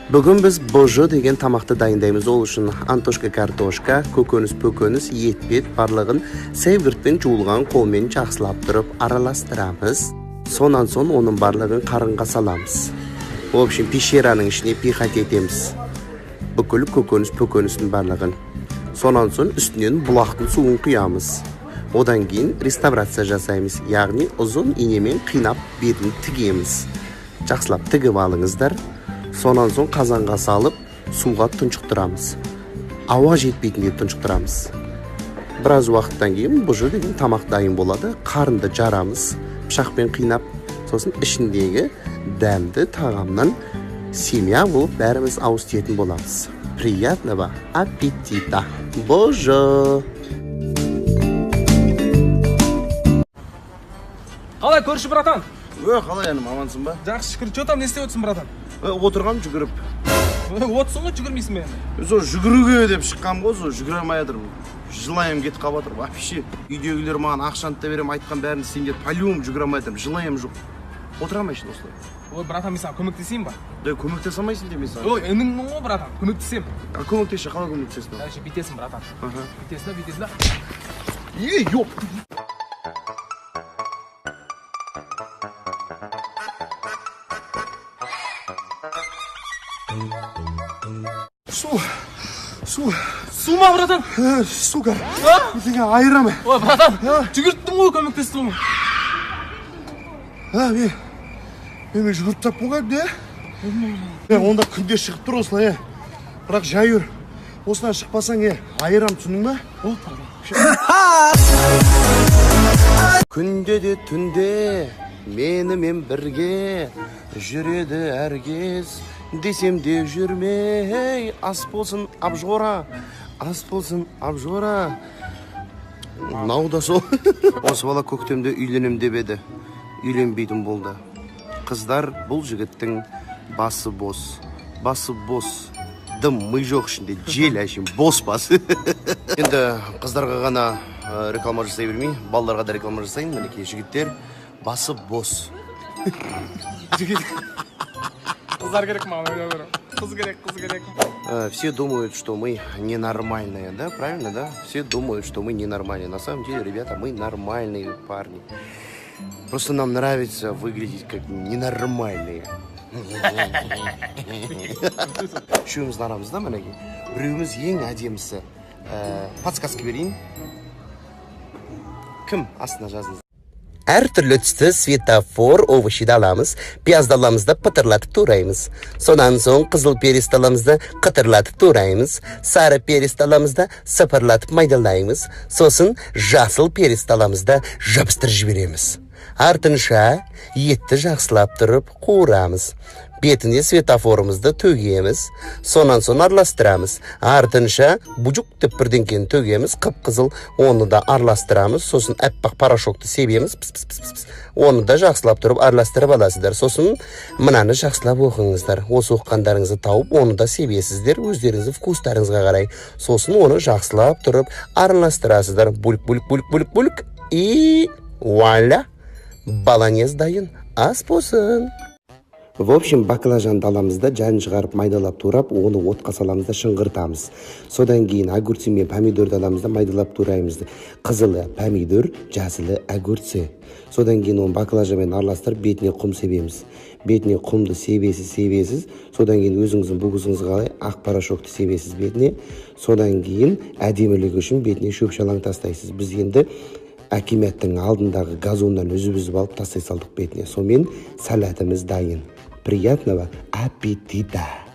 Бүгін біз божо деген тамақты дайындаймыз. Ол үшін антошка картошка, көкөніс, етпет барлығын сәйгүртпен жуылған қолмен жақсылап тұрып араластырамыз. Сонан соң оның барлығын қарынға саламыз. В общем, пещераның ішіне пихать етеміз. Бүкіл көкөністің барлығын. Сонан соң үстінен бұлақтың суын құямыз. Одан кейін реставрация жасаймыз. Яғни ұзын инемен қинап бетін тігеміз. Жақсылап тігіп алыңыздар. Сонан соң қазанға салып, суға тұншықтырамыз. Ауа жетпейтіндей тұншықтырамыз. Біраз уақыттан кейін божо деген тамақ дайын болады. Қарынды жарамыз, пышақпен қинап, сосын ішіндегі дәмді тағамнан семья болып бәріміз ауыз тиетін боламыз. Приятного аппетита! Божо! Қалай көрші, братан? Қалай әнім, амансың ба? Жақсы, шүкір. Че там, не істеп отырсың, братан? Отырғам жүгіріп. Отсың ғой, жүгірмейсің мен. Жүгіруге деп шыққам ғой, жүгіре алмай жатыр. Жылайым кетіп қалып жатыр. Вообще, үйдегілер маған ақшаны да берем, айтқан бәрін істеймін деп, по-любому жүгіре алмай жатырмын. Жылайым жоқ. Отырамайсың осылай. Ой, братан, мен саған көмектесейін ба? Көмектесе алмайсың деп мен саған. Ой, ініңнің ғой, братан, көмектесем. Көмектесші, қалай көмектесесің? Бүйтесің, братан. Бүйтесің. Ёп! Су ма, братан? Сука, сенге айырамын. Ой, братан, жүгірттің ғой, көмектестің Мен ғой. жүгіріп таппын ғой, де? Онда күнде шығып тұр осылай, бірақ жай үр. Осынан шықпасаң, айырам, түсінің ба? Күнде де түнде менімен бірге жүреді әркез. Десем де жүрмей, ас болсын абжора. Нау да сол. Осы бала көктемде үйленем деп еді. Үйленбейтін болды. Қыздар бұл жігіттің басы бос. Дым мы жоқ ішінде, жел әшім, бос бас. Енді қыздарға ғана реклама жасай бермей, балаларға да реклама жасайын. Мінекей жігіттер басы бос. Қыздар керек маған, ойлап. Қыз керек. Все думают, что мы ненормальные, да? Правильно, да? Все думают, что мы ненормальные. На самом деле, ребята, мы нормальные парни. Просто нам нравится выглядеть как ненормальные. Үшеуміздің арамызда, мінекей, біреуіміз ең әдемісі. Подсказка берейін. Кім? Астына жазыңыз. Әр түрлі түсті светофор овощиді аламыз, пиязды аламызды пытырлатып тураймыз. Сонан соң қызыл пересті аламызды қытырлатып тураймыз, сары пересті аламызды сыпырлатып майдалаймыз, сосын жасыл пересті аламызды жабыстыр жібереміз. Артынша етті жақсылап тұрып қуырамыз. Бетіне светофорымызды төгеміз, сонан соң араластырамыз. Артынша бұжық деп бірдеңкені төгеміз, қып-қызыл, оны да араластырамыз, сосын әппақ порошокты себеміз, оны да жақсылап тұрып араластырып аласыздар. Сосын мынаны жақсылап оқыңыздар. Осы оққандарыңызды тауып, оны да себесіздер, өздеріңіздің вкустарыңызға қарай. Сосын оны жақсылап тұрып араластырасыздар. Бульк. И вуаля! Баланез дайын, ас болсын. В общем, баклажанды аламызда жанын шығарып майдалап турап, оны отқа саламызда шыңғыртамыз. Содан кейін огурцы мен помидорды аламызда майдалап тураймыз. Қызылы помидор, жасылы огурцы. Содан кейін оны баклажанмен араластырып бетіне құм себеміз. Бетіне құмды себесіз. Содан кейін өзіңіздің бұғызыңыз қалай ақ порошокты себесіз бетіне. Содан кейін әдемілігі үшін бетіне шөп шалаң тастайсыз. Біз енді Акиметтің алдындағы газоннан үзіп алып тастай салдық бетіне. Сонымен салатымыз дайын. Приятного аппетита!